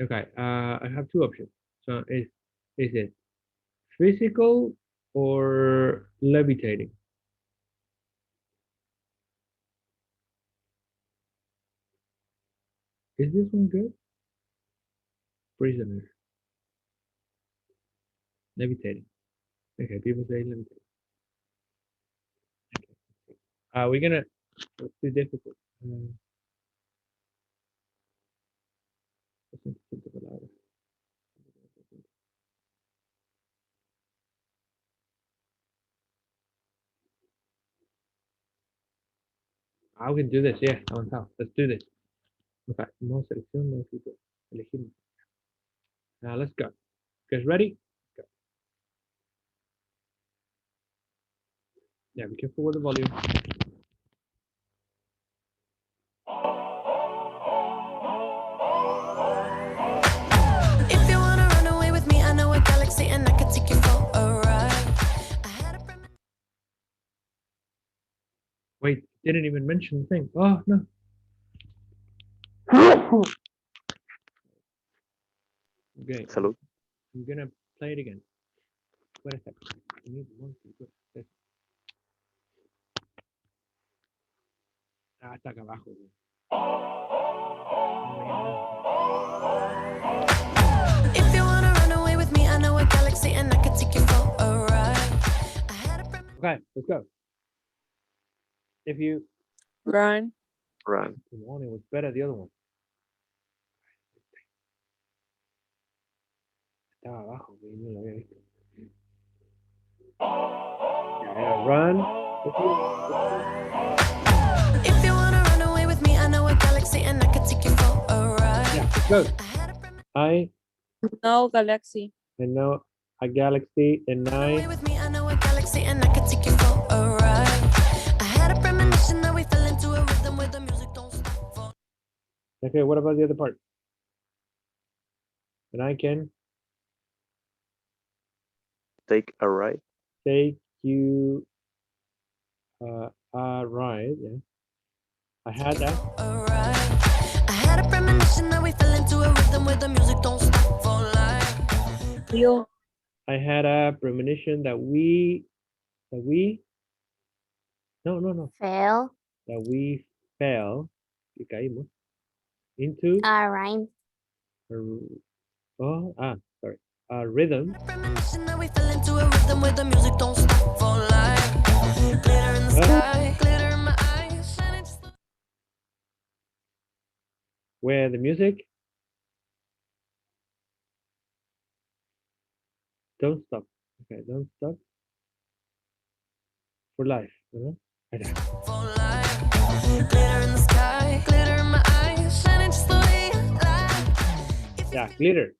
Okay, I have two options. So is it physical or levitating? Is this one good? Prisoner. Levitating. Okay, people say levitating. Okay. We're gonna, it's too difficult. Listen to it louder. We can do this, yeah, let's do this. Okay, no selección, no escritor. Elegimos. Now let's go. You guys ready? Go. Yeah, be careful with the volume. If you wanna run away with me, I know a galaxy and I can take you for a ride. Wait, didn't even mention the thing. Oh, no. Okay. Salud. I'm gonna play it again. Wait a second. I need one to go. Está acá abajo. If you wanna run away with me, I know a galaxy and I can take you for a Okay, let's go. If you Run. Run. the one was better, the other one. Estaba abajo, güey, no lo había visto. Yeah, run. If you wanna run away with me, I know a galaxy and I can take you for a ride. Yeah, let's go. I had a premonition No, Galaxy. I know a galaxy and away I. with me, I know a galaxy and I can take you for a ride. I had a premonition that we fell into a rhythm where the music don't stop for. Okay, what about the other part? And I can Take a ride. take you a ride. Yeah. I had that. A ride. I had a premonition that we fell into a rhythm where the music don't stop for life. You. I had a premonition that we no Fail. that we fell que caímos into Rhyme. sorry a rhythm Premonition that we fell into a rhythm where the music don't stop for life. Glitter in the sky, glitter in my eyes, shining just the where the music don't stop. Okay, don't stop for life. Like that. for life. Glitter in the sky, glitter in my eyes, shining just the way you like. Yeah, glitter.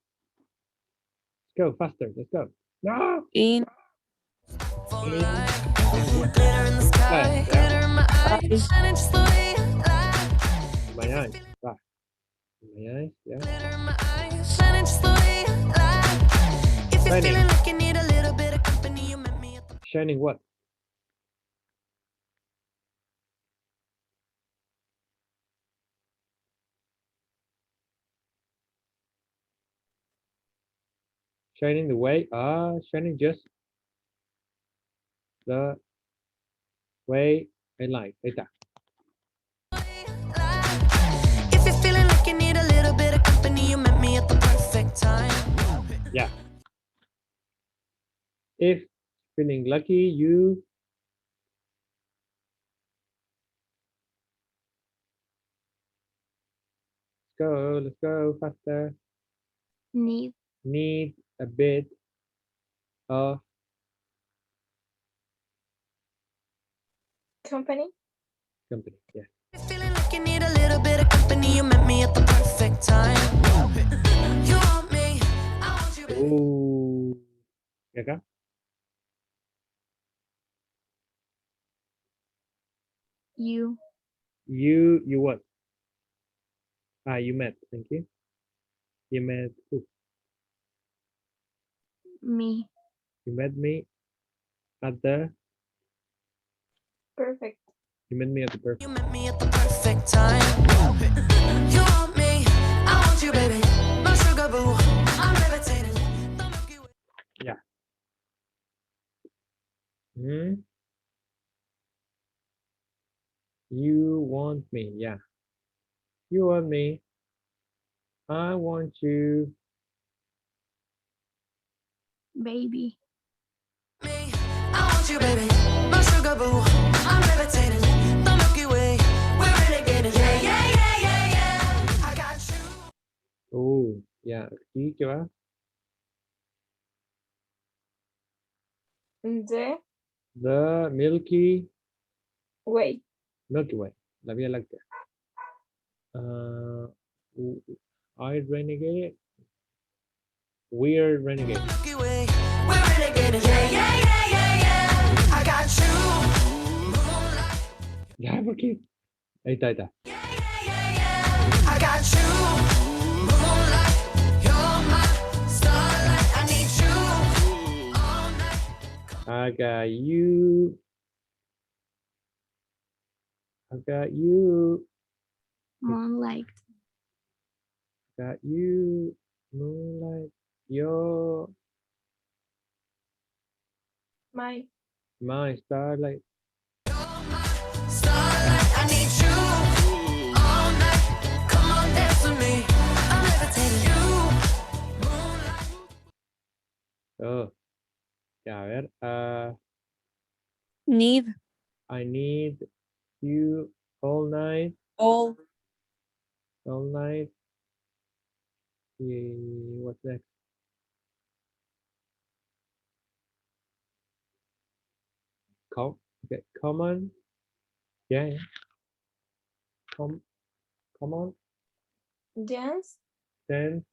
Let's go faster. Let's go. No. In. For life. Glitter in the sky, glitter in my eyes, shining just the way you like. My eyes. Right. My eyes. Yeah. Glitter in my eyes, shining just the way you like. If you're Shining. feeling like you need a little bit of company, you met me at the Shining what? Shining the way. Shining just the way I like. Ahí está. If you're feeling like you need a little bit of company, you met me at the perfect time. Yeah. If feeling lucky, you let's go faster. Need. Need a bit of Company. company. Yeah. If you're feeling like you need a little bit of company, you met me at the perfect time. You want me, I want you, baby. Oh. ¿Y acá? You. You what? You met. Thank you. You met who? Me. You met me at the. Perfect. You met me at the perfect. You met me at the perfect time. You want me, I want you, baby. My sugar boo, I'm levitating. The Milky Way. Hmm. You want me, yeah. You want me. I want you. Baby. Me, I want you, baby. My sugar boo, I'm levitating. The Milky Way, we're renegading. Yeah, yeah, yeah, yeah, yeah. I got you. Oh, yeah. Aquí, ¿qué va? The The Milky way. Way, la Vía Láctea. I renegade. We're renegade. Milky Way, we're renegading. Yeah, yeah, yeah, yeah, yeah. I got you. Moonlight. Ya, ¿por qué? Ahí está, ahí está. Yeah, yeah, yeah, yeah. I got you. Moonlight. You're my starlight. I need you all night. I got you. I got you. Moonlight. Got you. Moonlight. Yo. My. My starlight. Starlight, I need you all night. Come on, dance with me. I'm levitating you. Moonlight. Oh. Ya, a ver. Need. I need you all night. All. All night. What's next? Okay, come on. Yeah. Come on. Dance Dance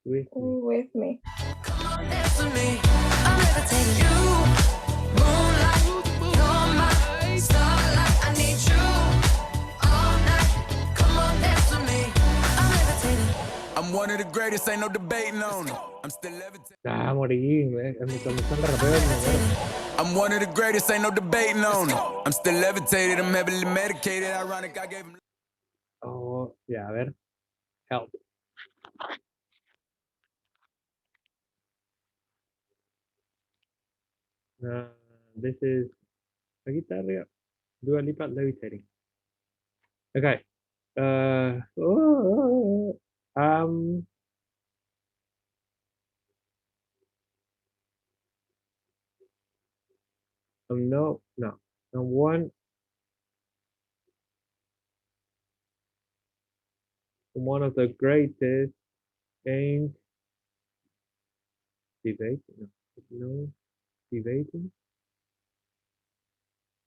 with me. with me. Come on, dance with me. I'm levitating. You, moonlight, you're my starlight. I need you all night. Come on, dance with me. I'm levitating. I'm one of the greatest, ain't no debating on it. I'm still levitating. Morí, cuando están rapeando, I'm one of the greatest, ain't no debating on it. I'm still levitated, I'm heavily medicated. Ironic, I gave him. Oh, yeah, a ver. Help. This is a guitar. Dua Lipa levitating. Okay. No. One of the greatest ain't debating. No, debating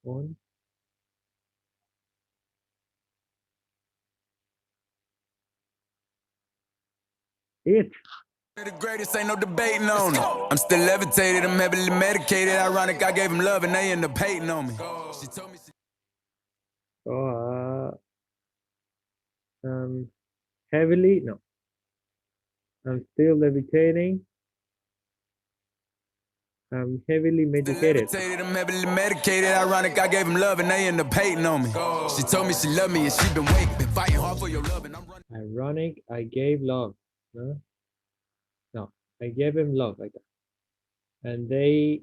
on. It. The greatest, ain't no debating on it. I'm still levitated, I'm heavily medicated. Ironic, I gave him love and they end up hating on me. She told me Heavily, no. I'm still levitating. I'm heavily medicated. I'm heavily medicated. Ironic, I gave him love and they end up hating on me. She told me she loved me and she been waiting, been fighting hard for your love and I'm running. Ironic, I gave love. No, I gave him love like that. And they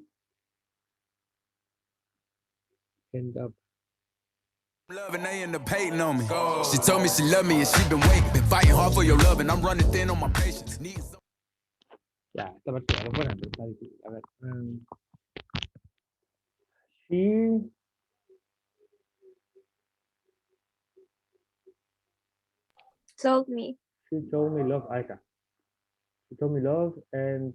end up. Love and they end up hating on me. She told me she loved me and she been waiting, been fighting hard for your love and I'm running thin on my patience. Ya, esta parte es buena, pero está difícil. A ver. She Told me. She told me love, Aika. She told me love and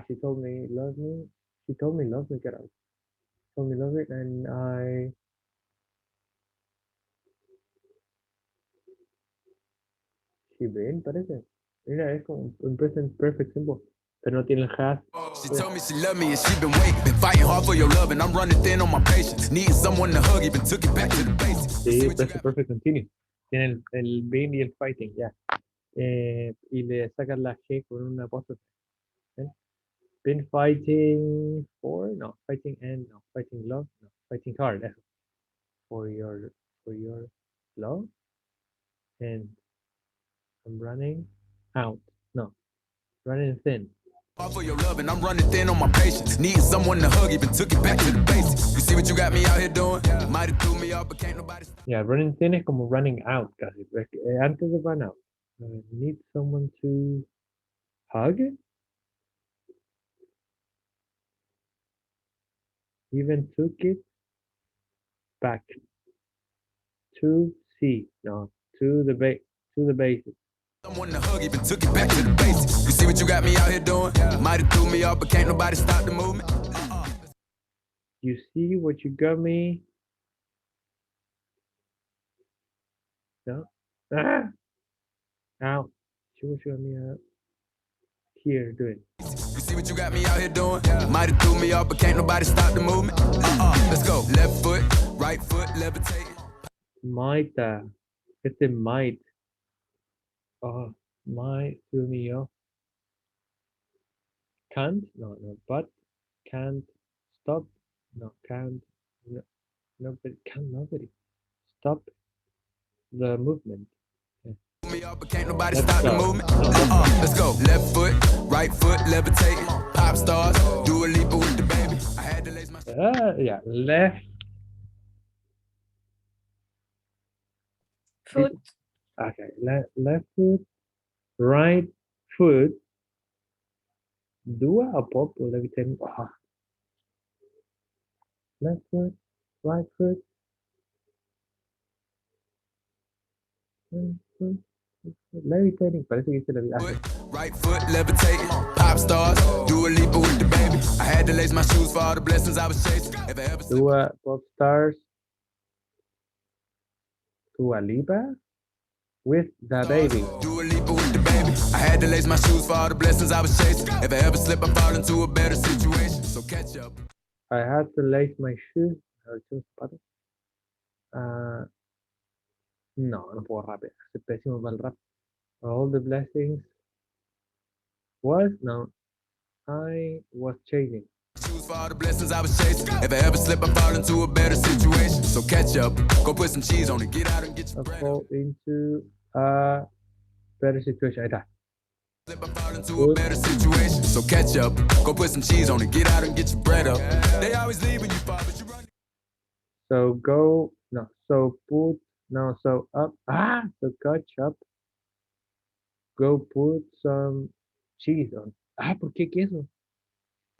she told me love me. She told me love me, get out. She told me love it and I she been, parece. Mira, es como un present perfect simple. Pero no tiene el has. She told me she loved me and she been waiting, been fighting hard for your love and I'm running thin on my patience. Needing someone to hug, even took it back to the basics. Sí, present perfect continue. Tiene el been y el fighting, ya. Y le sacas la G con una apóstrofe. Been fighting for, no, fighting and, no, fighting love, no, fighting hard, eso. For your love. And I'm running out, no, running thin. For your love and I'm running thin on my patience. Needing someone to hug, even took it back to the basics. You see what you got me out here doing? Might have threw me off, but can't nobody. Yeah, running thin es como running out, casi. Antes de run out. Need someone to hug? Even took it back to see, no, to the basics. Someone to hug, even took it back to the basics. You see what you got me out here doing? Might have threw me off, but can't nobody stop the movement. You see what you got me? No. Out. See what you got me out. Here, do it. You see what you got me out here doing? Might have threw me off, but can't nobody stop the movement. Let's go. Left foot, right foot, levitating. Might. Este might. Oh, might threw me off. Can't? No, but. Can't stop. No, can't. No, nobody. Stop the movement. Me up, but can't nobody stop the movement. Let's go. Left foot, right foot, levitating. Pop stars, do a leap with the baby. I had to lace my. Yeah, left Foot. Okay, left foot, right foot, Dua or pop or levitating? Ah. Left foot, right foot. Levitating, parece que hice la Right foot levitating, pop stars, do a leap with the baby. I had to lace my shoes for all the blessings I was chasing. If I ever Dua pop stars. Dua Lipa with the baby. do a leap with the baby. I had to lace my shoes for all the blessings I was chasing. If I ever slip, I fall into a better situation. So catch up. I had to lace my shoes. A ver, ¿qué zapatos? No, no puedo rapear. Soy pésimo para el rap. All the blessings was no. I was chasing. Shoes for all the blessings I was chasing. If I ever slip, I fall into a better situation. So catch up, go put some cheese on it, get out and get your I bread fall up. into a better situation. Ahí está. Slip, I fall into a better situation. So catch up, go put some cheese on it, get out and get your bread up. They always leave when you fall, but you run. So go, no, so put, no, so up, so catch up. Go put some cheese on. ¿Por qué queso?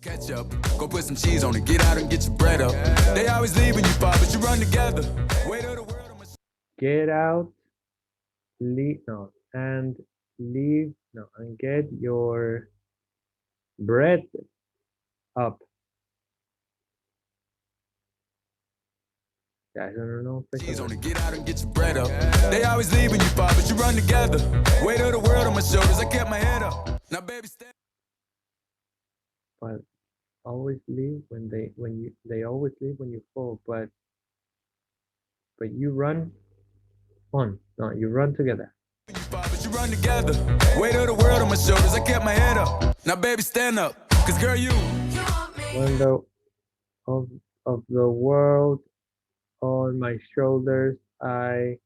Catch up, go put some cheese on it, get out and get your bread up. They always leave when you fall, but you run together. Weight of the world on my Get out, leave, no, and leave, no, and get your bread up. Yeah, I don't know. cheese on it, get out and get your bread up. They always leave when you fall, but you run together. Weight of the world on my shoulders, I kept my head up. Now baby, stand. But always leave when they always leave when you fall, but you run on. No, you run together. When you fall, but you run together. Weight of the world on my shoulders, I kept my head up. Now baby, stand up, cause girl, you Window of the world on my shoulders, I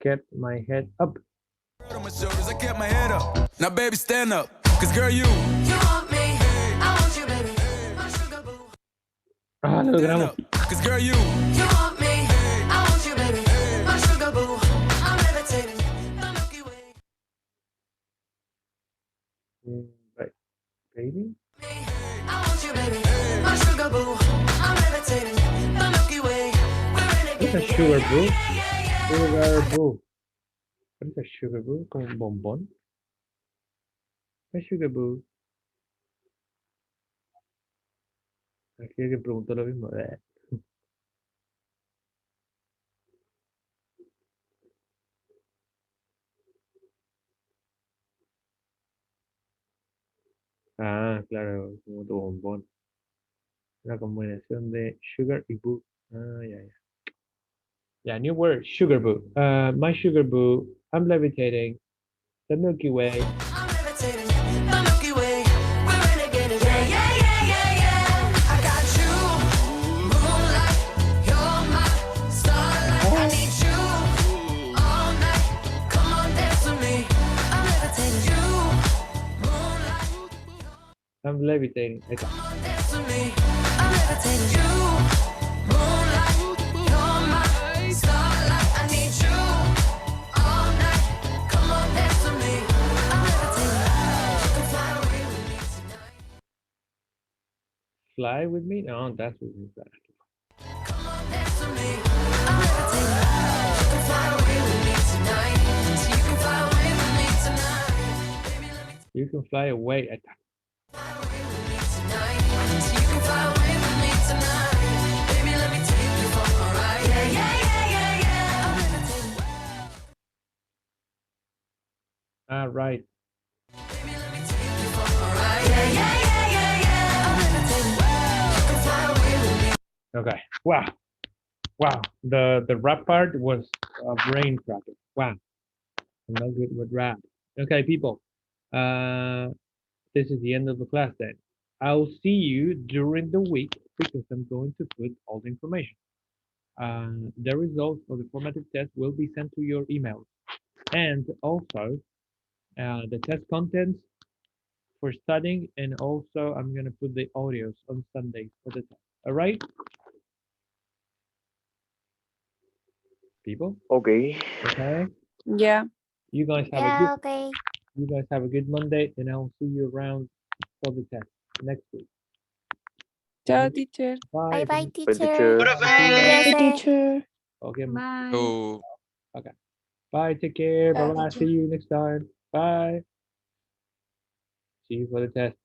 kept my head up. on my shoulders, I kept my head up. Now baby, stand up, cause girl, you want me, I want you, baby, my sugar boo. Ah, lo logramos. Cause girl, you want me, I want you, baby, my sugar boo. I'm levitating, the Milky Way. Right, baby. I want you, baby, my sugar boo. I'm levitating, the Milky Way. What's a sugar boo? Sugar boo. What is a sugar boo? Como un bombón. ¿Qué es sugar boo? Aquí alguien preguntó lo mismo. Ah, claro, como tu bombón. Una combinación de sugar y boo. Ah, ya, ya. Yeah, new word, sugar boo. My sugar boo, I'm levitating the Milky Way. I'm levitating, the Milky Way. We're renegading, yeah, yeah, yeah, yeah, yeah. I got you, moonlight, you're my starlight. I need you all night. Come on, dance with me. I'm levitating, you, moonlight. I'm levitating. Ahí está. Come on, dance with me. I'm levitating, you, moonlight, you're my starlight. I need you all night. Come on, dance with me. I'm levitating. You can fly away with me tonight. Fly with me? No, that's with me. Come on, dance with me. I'm levitating. You can fly away with me tonight. So you can fly away with me tonight. Baby, let me You can fly away. Ahí está. fly away with me tonight. So you can fly away with me tonight. Baby, let me take you for a ride. Yeah, yeah, yeah, yeah, yeah. I'm levitating. Ah, right. Baby, let me take you for a ride. Yeah, yeah, yeah, yeah, yeah. I'm levitating. You can fly away with me. Okay. Wow. Wow. The rap part was brain cracking. Wow. I'm not good with rap. Okay, people. This is the end of the class then. I'll see you during the week because I'm going to put all the information. The results of the formative test will be sent to your email. And also the test contents for studying, and also I'm going to put the audios on Sundays for the test. All right? People? Okay. Okay. Yeah. You guys have a Yeah, good okay. you guys have a good Monday, and I'll see you around for the test next week. Ciao, Mhm. teacher. Bye Bye. bye, Bye, teacher. teacher. Bye, Teacher. Okay. Bye. Oh. Bye. Take care. Ciao, Bye bye. teacher. See you next time. Bye. See you for the test.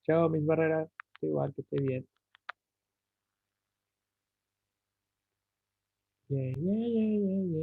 Chao, Miss Barrera. Igual que esté bien. Yeah, yeah, yeah, yeah, yeah.